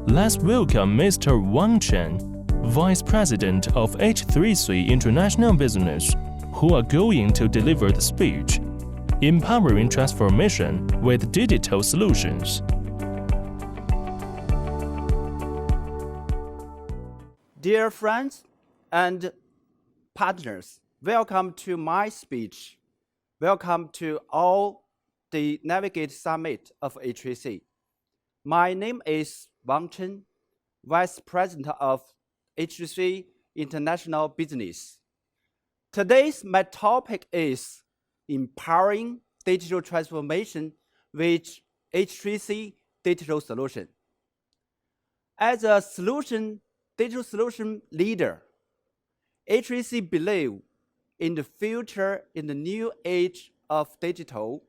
Let's welcome Mr. Wang Chen, Vice President of H3C International Business, who are going to deliver the speech, Empowering Transformation with Digital Solutions. Dear friends and partners, welcome to my speech. Welcome to all the Navigate Summit of H3C. My name is Wang Chen, Vice President of H3C International Business. Today's my topic is Empowering Digital Transformation with H3C Digital Solution. As a digital solution leader, H3C believes in the future in the new age of digital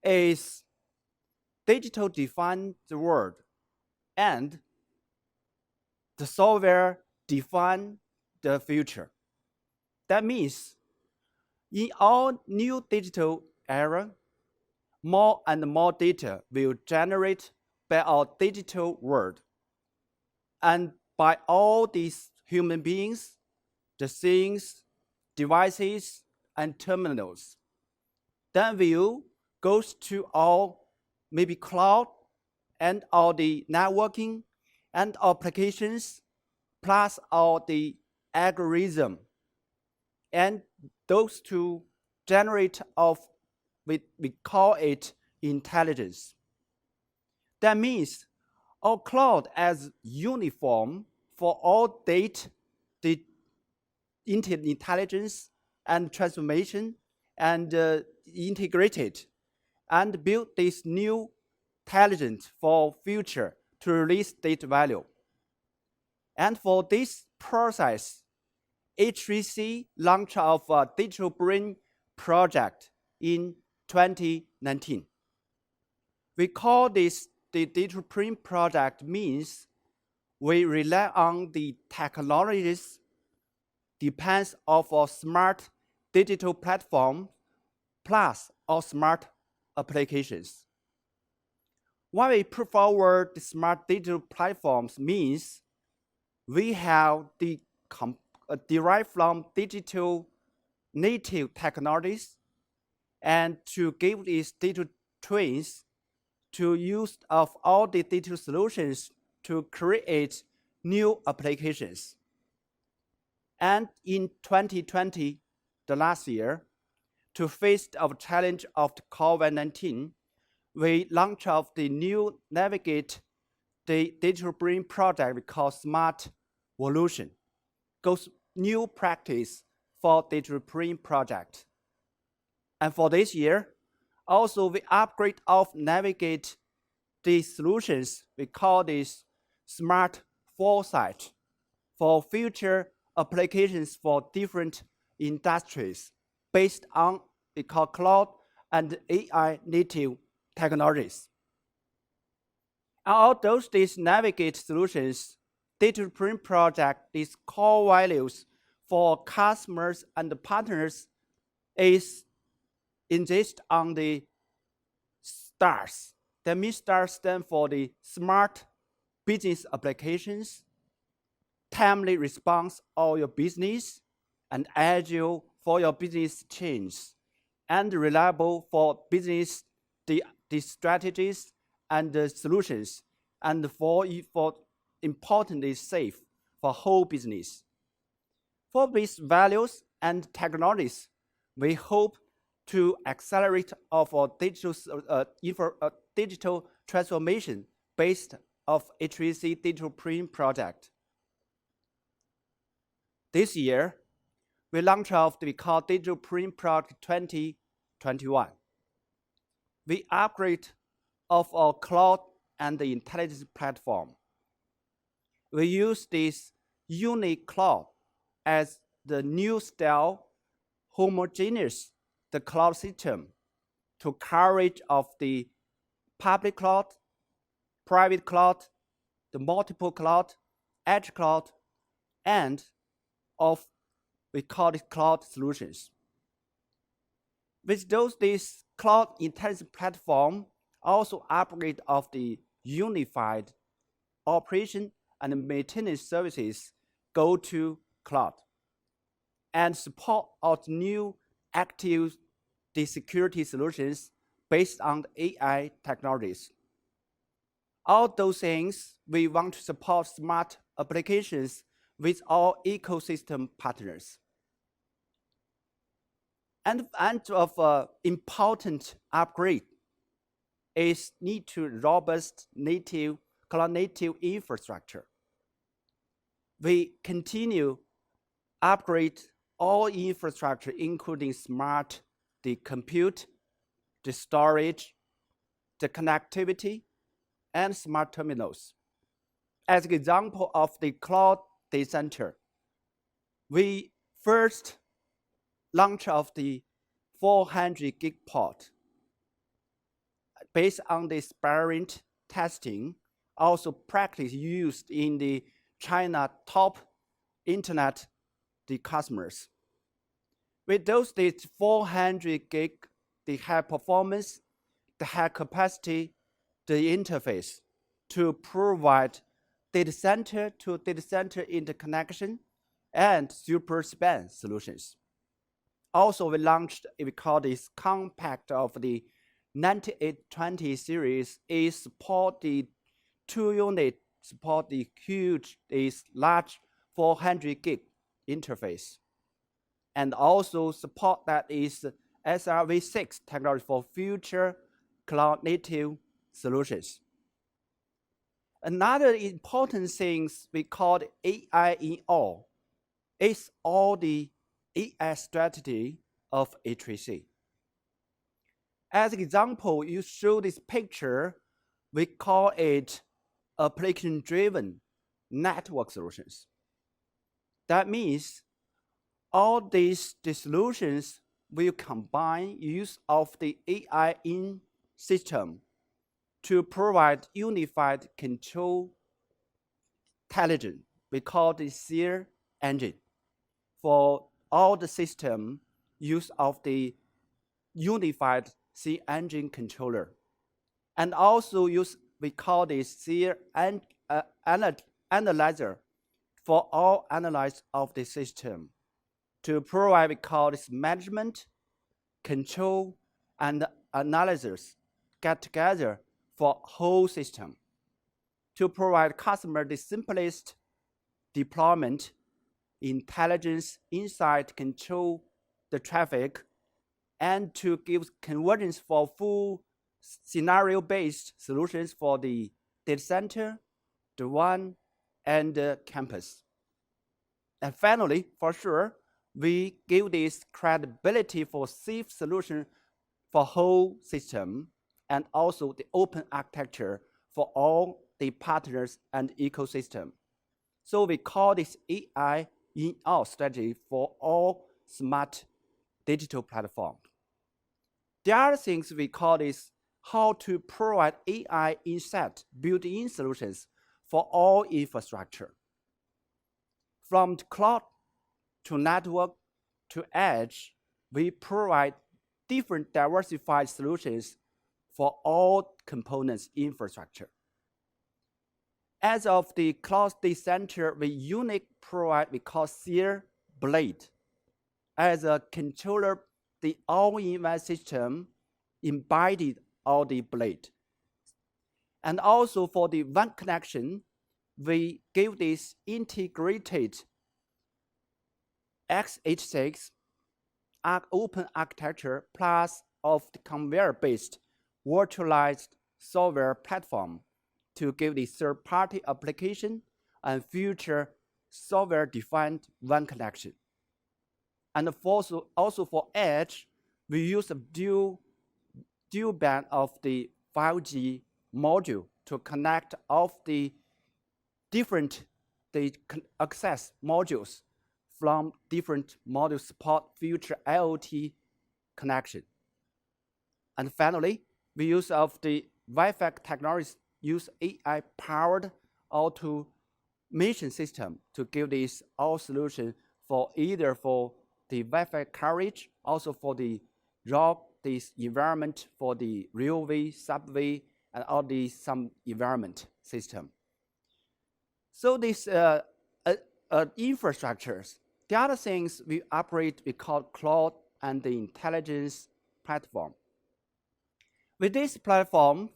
is digital define the world and the software define the future. That means in our new digital era, more and more data will generate by our digital world and by all these human beings, the things, devices, and terminals. Then will goes to our maybe cloud and all the networking and applications, plus all the algorithm, and those two generate of we call it intelligence. That means our cloud as uniform for all data, the intelligence and transformation and integrated and build this new intelligence for future to release data value. And for this process, H3C launched of a digital brain project in 2019. We call this the digital brain project means we rely on the technologies depends of our smart digital platform plus our smart applications. When we put forward the smart digital platforms means we have the derived from digital native technologies and to give these digital twins to use of all the digital solutions to create new applications. And in 2020, the last year, to face the challenge of the COVID-19, we launched of the new Navigate the digital brain project we call Smart Evolution, goes new practice for digital brain project. And for this year, also we upgrade of Navigate the solutions, we call this Smart Foresight for future applications for different industries based on we call cloud and AI native technologies. And all these Navigate solutions, digital brain project, these core values for customers and partners is insist on the STARS. That means STARS stand for the smart business applications, timely response of your business, and agile for your business change, and reliable for business the strategies and the solutions, and for importantly safe for whole business. For these values and technologies, we hope to accelerate of our digital transformation based of H3C digital brain project. This year, we launched of the call Digital Brain Project 2021. We upgrade of our cloud and the intelligence platform. We use this unique cloud as the new style homogeneous the cloud system to coverage of the public cloud, private cloud, the multiple cloud, edge cloud, and of we call it cloud solutions. With this cloud intelligence platform also upgrade of the unified operation and maintenance services go to cloud, and support our new active security solutions based on AI technologies. All those things, we want to support smart applications with our ecosystem partners. And of important upgrade is need to robust native cloud native infrastructure. We continue upgrade all infrastructure, including smart, the compute, the storage, the connectivity, and smart terminals. As an example of the cloud data center, we first launch of the 400 gig port based on the experiment testing, also practice used in the China top internet the customers. With those 400 gig, the high performance, the high capacity, the interface to provide data center to data center interconnection and super span solutions. Also, we launched, we call this compact of the 9820 series is support the 2-unit, support the huge, this large 400 gig interface. And also support that is SRv6 technology for future cloud native solutions. Another important thing we call AI in all is all the AI strategy of H3C. As an example, you show this picture, we call it application-driven network solutions. That means all these solutions will combine use of the AI in system to provide unified control intelligence. We call the SEER engine for all the system use of the unified SEER engine controller. And also use, we call this SEER analyzer for all analysis of the system to provide, we call this management, control, and analysis get together for whole system to provide customer the simplest deployment, intelligence, insight, control the traffic, and to give convergence for full scenario-based solutions for the data center, the WAN, and the campus. And finally, for sure, we give this credibility for safe solution for whole system and also the open architecture for all the partners and ecosystem. So we call this AI in our strategy for all smart digital platform. The other things we call is how to provide AI insight built-in solutions for all infrastructure. From the cloud to network to edge, we provide different diversified solutions for all components infrastructure. As of the cloud data center, we unique provide, we call SEER Blade. As a controller, the all-in-one system embedded all the blade. And also for the WAN connection, we give this integrated x86 open architecture plus of the conveyor-based virtualized software platform to give the third-party application and future software-defined WAN connection. And also for edge, we use a dual band of the 5G module to connect of the different access modules from different modules support future IoT connection. And finally, we use of the Wi-Fi technologies, use AI-powered automation system to give this all solution for either for the Wi-Fi coverage, also for the this environment for the railway, subway, and all these some environment system. So these infrastructures, the other things we operate, we call cloud and the intelligence platform. With this platform,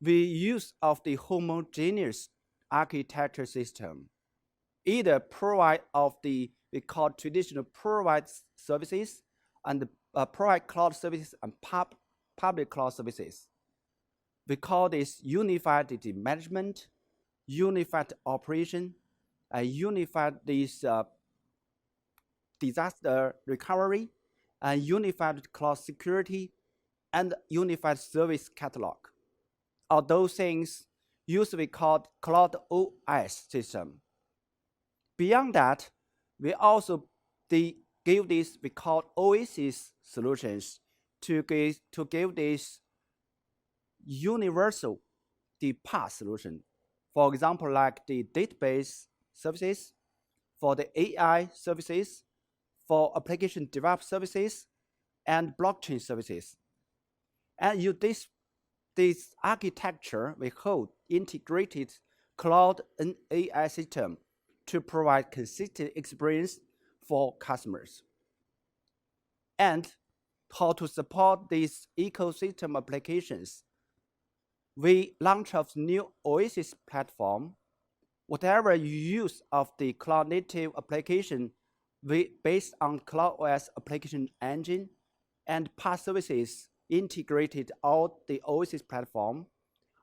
we use of the homogeneous architecture system, either provide of the we call traditional provide services and private cloud services and public cloud services. We call this unified data management, unified operation, and unified this disaster recovery, and unified cloud security, and unified service catalog. All those things usually called Cloud OS system. Beyond that, we also give this we call Oasis solutions to give this universal the PaaS solution. For example, like the database services, for the AI services, for application development services, and blockchain services. And use this architecture, we hold integrated cloud and AI system to provide consistent experience for customers. And how to support these ecosystem applications, we launch a new Oasis platform. Whatever you use of the cloud native application, we based on CloudOS application engine and PaaS services integrated out the Oasis platform.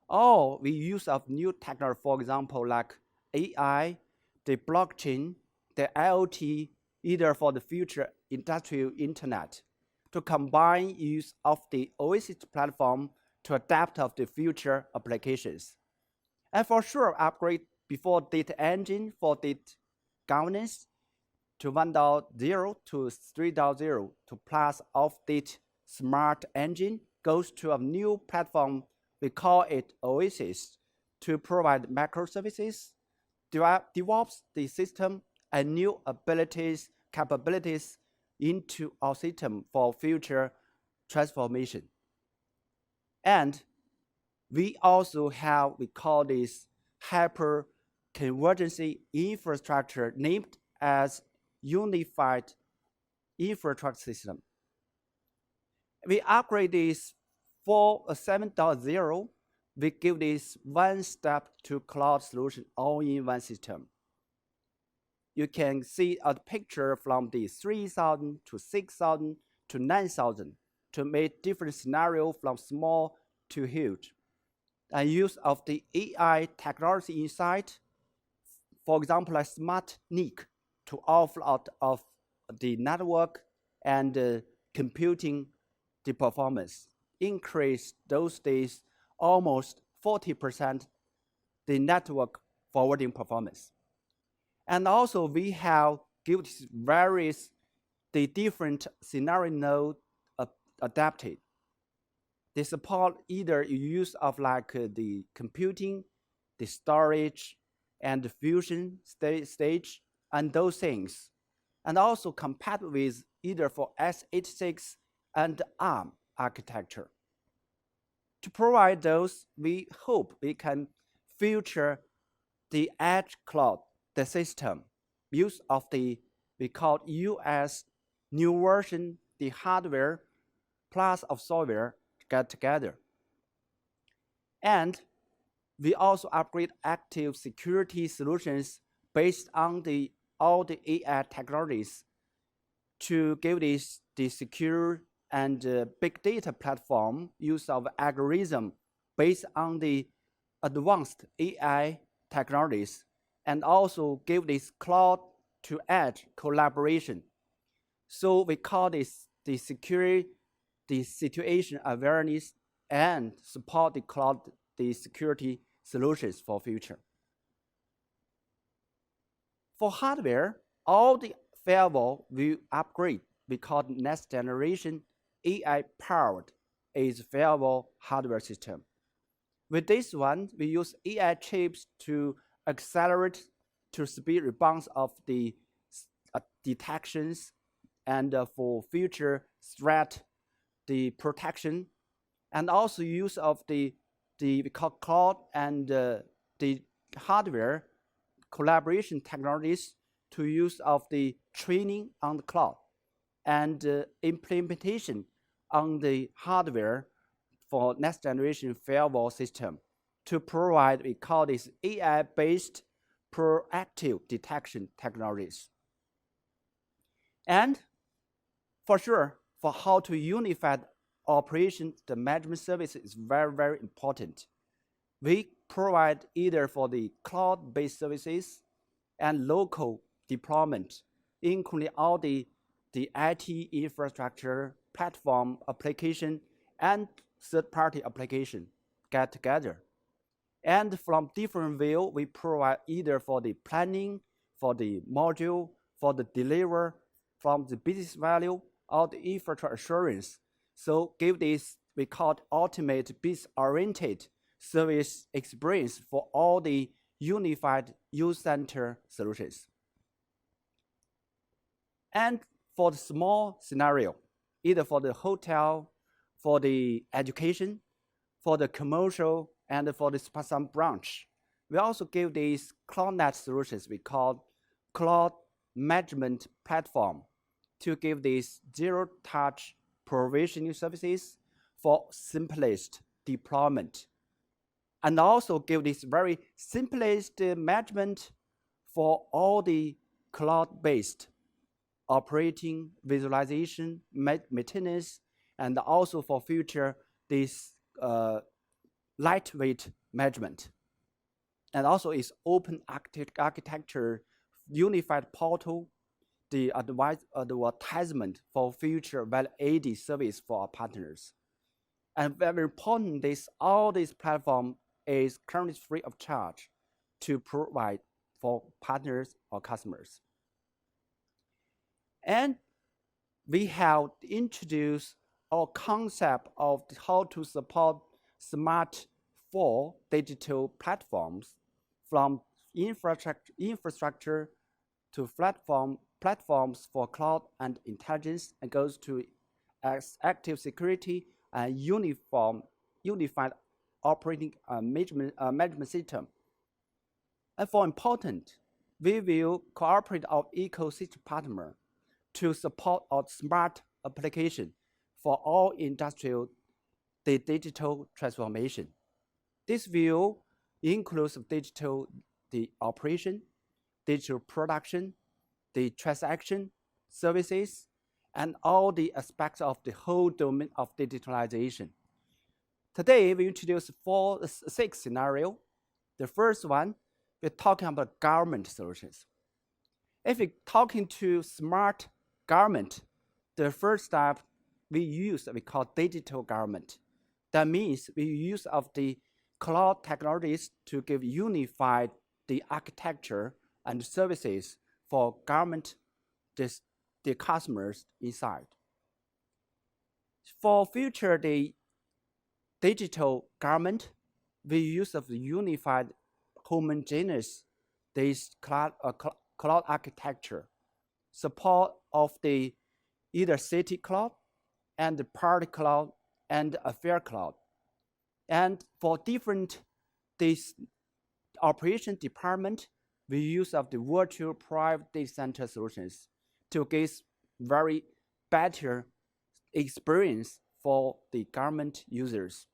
Or we use of new technology, for example, like AI, the blockchain, the IoT, either for the future industrial internet, to combine use of the Oasis platform to adapt of the future applications. And for sure, upgrade before data engine for data governance to 1.0 to 3.0 to plus update smart engine goes to a new platform. We call it Oasis to provide microservices, develops the system and new capabilities into our system for future transformation. And we also have, we call this hyper convergency infrastructure named as unified infrastructure system. We upgrade this for a 7.0. We give this one step to cloud solution all in one system. You can see a picture from the 3,000 to 6,000 to 9,000 to make different scenarios from small to huge. And use of the AI technology inside, for example, like smart NIC to offload of the network and computing the performance, increase those days almost 40% the network forwarding performance. And also we have give various the different scenario node adapted. They support either use of like the computing, the storage, and the fusion stage, and those things. And also compatible with either for x86 and ARM architecture. To provide those, we hope we can future the edge cloud, the system, use of the, we call US new version, the hardware plus of software get together. And we also upgrade active security solutions based on all the AI technologies to give this the secure and big data platform use of algorithm based on the advanced AI technologies, and also give this cloud to edge collaboration. So we call this the security, the situation awareness, and support the cloud, the security solutions for future. For hardware, all the firewall will upgrade because next generation AI powered is firewall hardware system. With this one, we use AI chips to accelerate to speed response of the detections and for future threat, the protection, and also use of the we call cloud and the hardware collaboration technologies to use of the training on the cloud and implementation on the hardware for next generation firewall system to provide, we call this AI-based proactive detection technologies. And for sure, for how to unify operation, the management service is very, very important. We provide either for the cloud-based services and local deployment, including all the IT infrastructure, platform application, and third-party application get together. And from different view, we provide either for the planning, for the module, for the deliver, from the business value, or the infrastructure assurance. So give this, we call it ultimate business-oriented service experience for all the unified user-centered solutions. And for the small scenario, either for the hotel, for the education, for the commercial, and for the some branch, we also give these CloudNet solutions we call cloud management platform to give these zero-touch provisioning services for simplest deployment, and also give this very simplest management for all the cloud-based operating, visualization, maintenance, and also for future this lightweight management. And also is open architecture, unified portal, the advertisement for future value-added service for our partners. And very important, all this platform is currently free of charge to provide for partners or customers. And we have introduced our concept of how to support smart for digital platforms, from infrastructure to platforms for cloud and intelligence, and goes to active security and unified operating management system. And for important, we will cooperate our ecosystem partner to support our smart application for all industrial digital transformation. This view includes digital operation, digital production, the transaction services, and all the aspects of the whole domain of digitalization. Today, we introduce 6 scenarios. The first one, we're talking about government solutions. If we're talking to smart government, the first step we call digital government. That means we use of the cloud technologies to give unified the architecture and services for government, the customers inside. For future the digital government, we use of the unified homogeneous this cloud architecture, support of the either city cloud and the party cloud and affair cloud. And for different this operation department, we use of the virtual private data center solutions to get very better experience for the government users.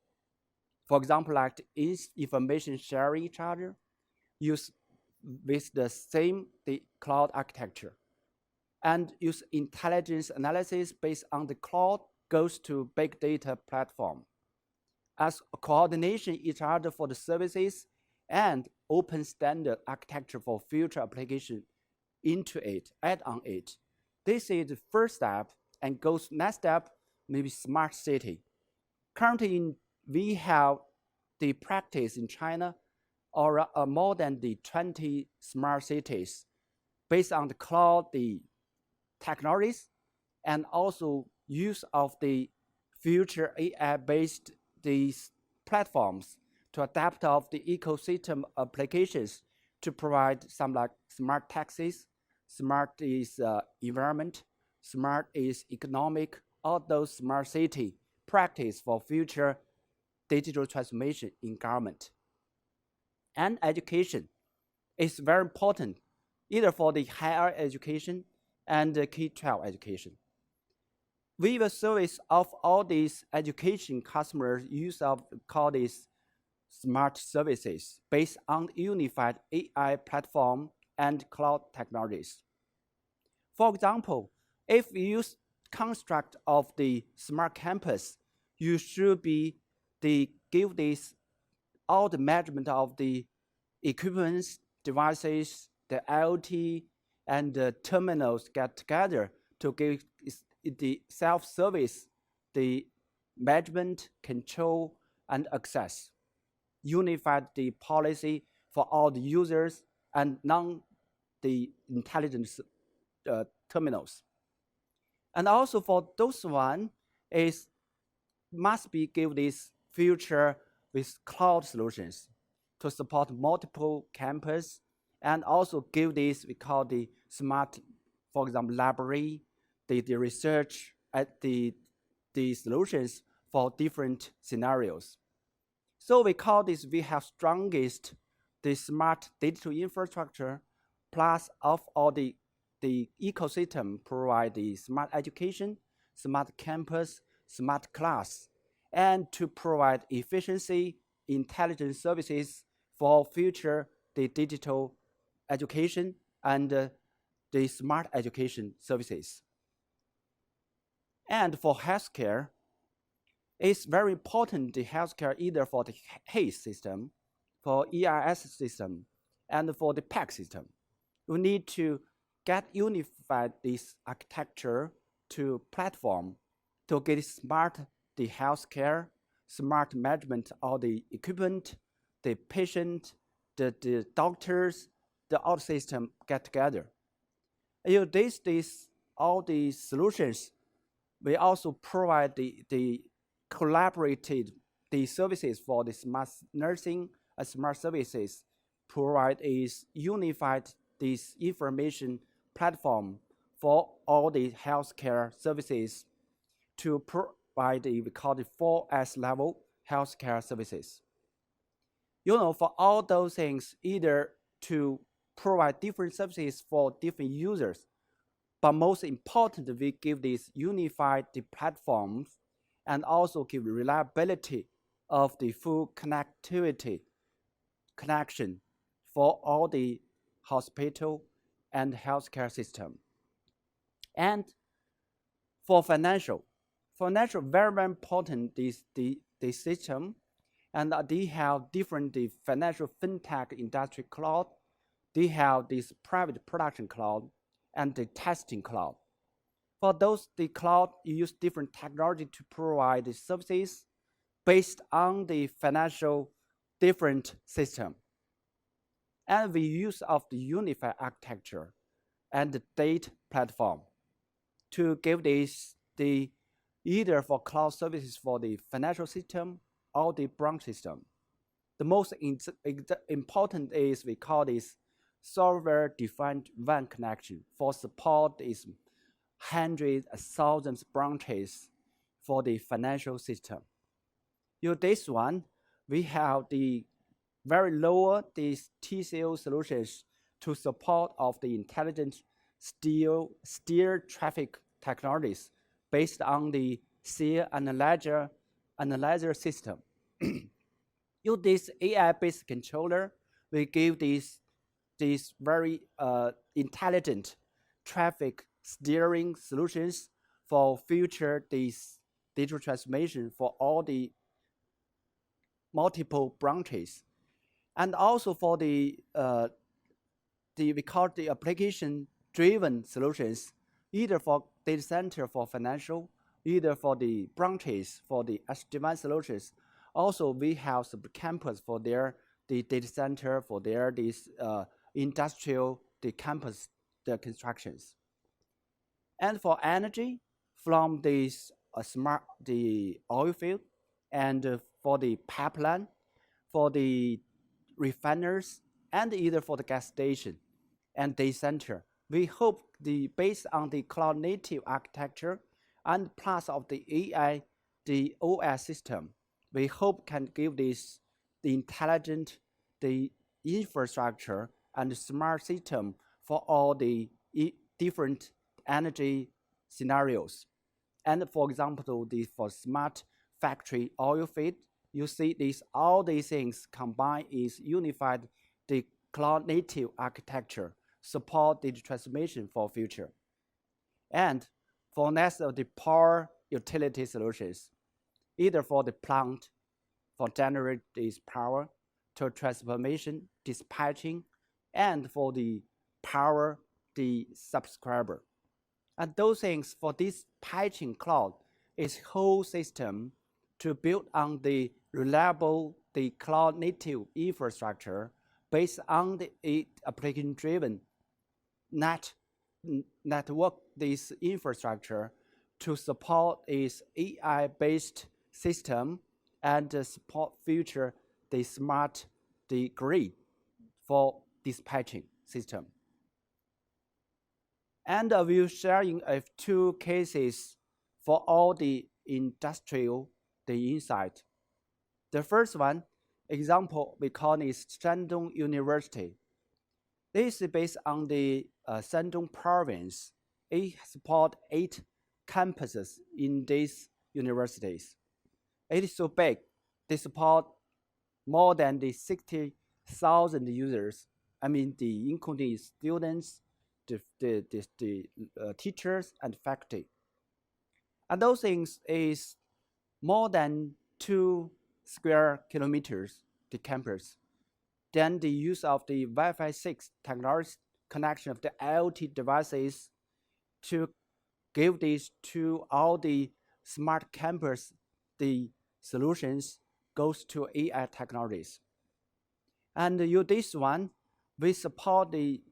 For example, like the information sharing charger use with the same cloud architecture, and use intelligence analysis based on the cloud goes to big data platform as a coordination each other for the services and open standard architecture for future application into it, add on it. This is the first step, and goes next step, maybe smart city. Currently, we have the practice in China or more than the 20 smart cities based on the cloud, the technologies, and also use of the future AI-based these platforms to adapt of the ecosystem applications to provide some like smart taxis, smart is environment, smart is economic, all those smart city practice for future digital transformation in government. And education. is very important, either for the higher education and the K-12 education. We will service of all these education customers use of call these smart services based on unified AI platform and cloud technologies. For example, if you use construct of the smart campus, you should be give this all the management of the equipments, devices, the IoT, and the terminals get together to give the self-service, the management, control, and access. Unified the policy for all the users and the intelligence terminals. And also for those one is must be give this future with cloud solutions to support multiple campus and also give this we call the smart, for example, library, the research at the solutions for different scenarios. So we call this we have strongest the smart digital infrastructure plus of all the ecosystem provide the smart education, smart campus, smart class, and to provide efficiency, intelligent services for future the digital education and the smart education services. And for healthcare, it's very important the healthcare either for the health system, for ERS system, and for the PAC system. We need to get unified this architecture to platform to get smart the healthcare, smart management of the equipment, the patient, the doctors, the all system get together. And all these solutions, we also provide the collaborated the services for the smart nursing and smart services, provide is unified this information platform for all the healthcare services to provide the we call the 4S level healthcare services. For all those things, either to provide different services for different users, but most important, we give these unified the platforms and also give reliability of the full connectivity connection for all the hospital and healthcare system. And for financial very, very important the system, and they have different the financial fintech industry cloud. They have this private production cloud and the testing cloud. For those the cloud, you use different technology to provide the services based on the financial different system. And we use of the unified architecture and the data platform to give this the either for cloud services for the financial system or the branch system. The most important is we call this software-defined WAN connection for support is hundreds of thousands branches for the financial system. This one, we have the very lower these TCO solutions to support of the intelligent steer traffic technologies based on the steer analyzer system. Use this AI-based controller, we give these very intelligent traffic steering solutions for future this digital transformation for all the multiple branches, and also for we call the application-driven solutions, either for data center for financial, either for the branches for the SD-WAN solutions. Also, we have some campus for the data center for industrial the campus the constructions. And for energy, from this the oil field, and for the pipeline, for the refiners, and either for the gas station and data center. We hope based on the cloud native architecture and plus of the AI, the OS system, we hope can give the intelligent the infrastructure and smart system for all the different energy scenarios. And for example, for smart factory oil feed, you see all these things combined is unified the cloud native architecture, support the transformation for future. And for next of the power utility solutions, either for the plant, for generate this power, to transformation, dispatching, and for the power the subscriber. And those things for this patching cloud is whole system to build on the reliable, the cloud native infrastructure based on the application driven network this infrastructure to support its AI-based system and support future the smart the grid for dispatching system. And I will share in two cases for all the industrial the insight. The first one example we call is Shandong University. This is based on the Shandong province. It supports 8 campuses in these universities. It is so big. They support more than the 60,000 users. I mean, including students, the teachers and faculty. And those things is more than 2 square kilometers, the campus. Then the use of the Wi-Fi 6 technology connection of the IoT devices to give this to all the smart campus, the solutions goes to AI technologies. And this one, we support the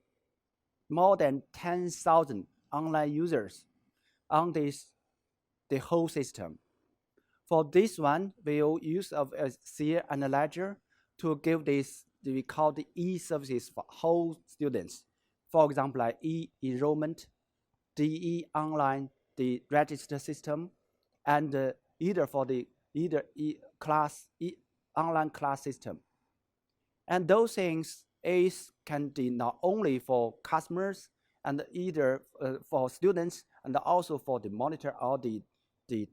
more than 10,000 online users on the whole system. For this one, we'll use of a Seer and Ledger to give this, we call the e-services for whole students. For example, like e-enrollment, the e-online, the register system, and either for the online class system. And those things can be not only for customers and either for students and also for the monitor or the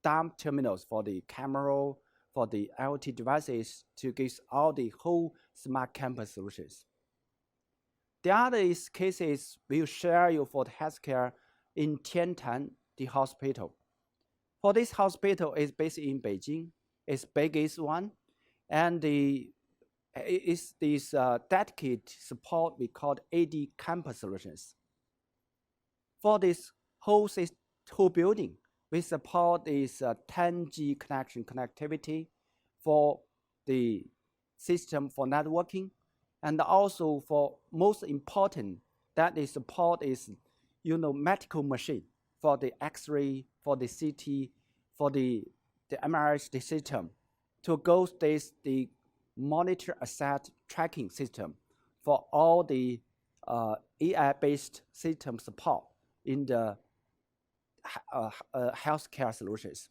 dump terminals for the camera, for the IoT devices to give all the whole smart campus solutions. The other cases we'll share you for the healthcare in Tiantan, the hospital. For this hospital is based in Beijing, it's biggest one, and is this dedicated support we call AD campus solutions. For this whole building, we support this 10G connectivity for the system for networking, and also for most important that they support is medical machine for the X-ray, for the CT, for the MRI system to go the monitor asset tracking system for all the AI-based system support in the healthcare solutions.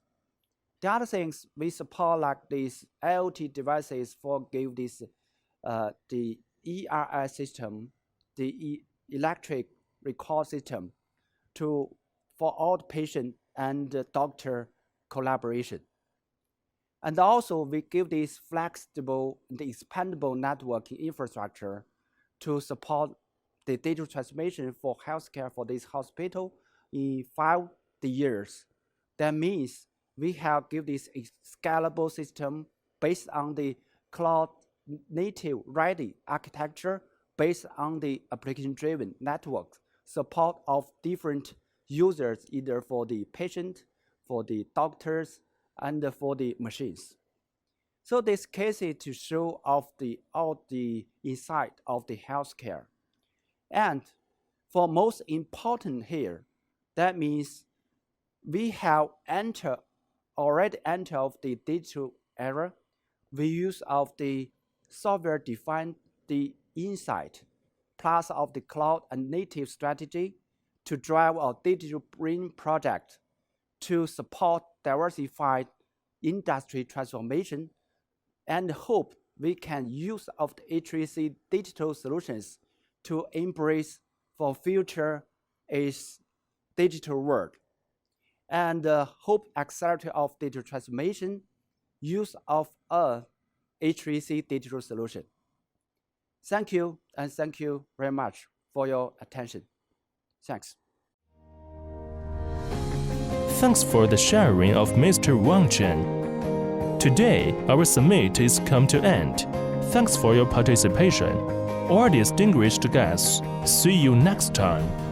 The other things we support like these IoT devices for give this the ERI system, the electric record system for all the patient and doctor collaboration. And also we give this flexible and expandable networking infrastructure to support the digital transformation for healthcare for this hospital in 5 years. That means we have give this a scalable system based on the cloud native ready architecture based on the application-driven network support of different users, either for the patient, for the doctors, and for the machines. So this case is to show all the insight of the healthcare. And for most important here, that means we have already entered of the digital era. We use of the software-defined the insight plus of the cloud and native strategy to drive our digital brain project to support diversified industry transformation and hope we can use of the H3C digital solutions to embrace for future is digital world. And hope accelerator of digital transformation use of a H3C digital solution. Thank you, and thank you very much for your attention. Thanks. Thanks for the sharing of Mr. Wang Chen. Today, our summit is come to end. Thanks for your participation. All distinguished guests, see you next time.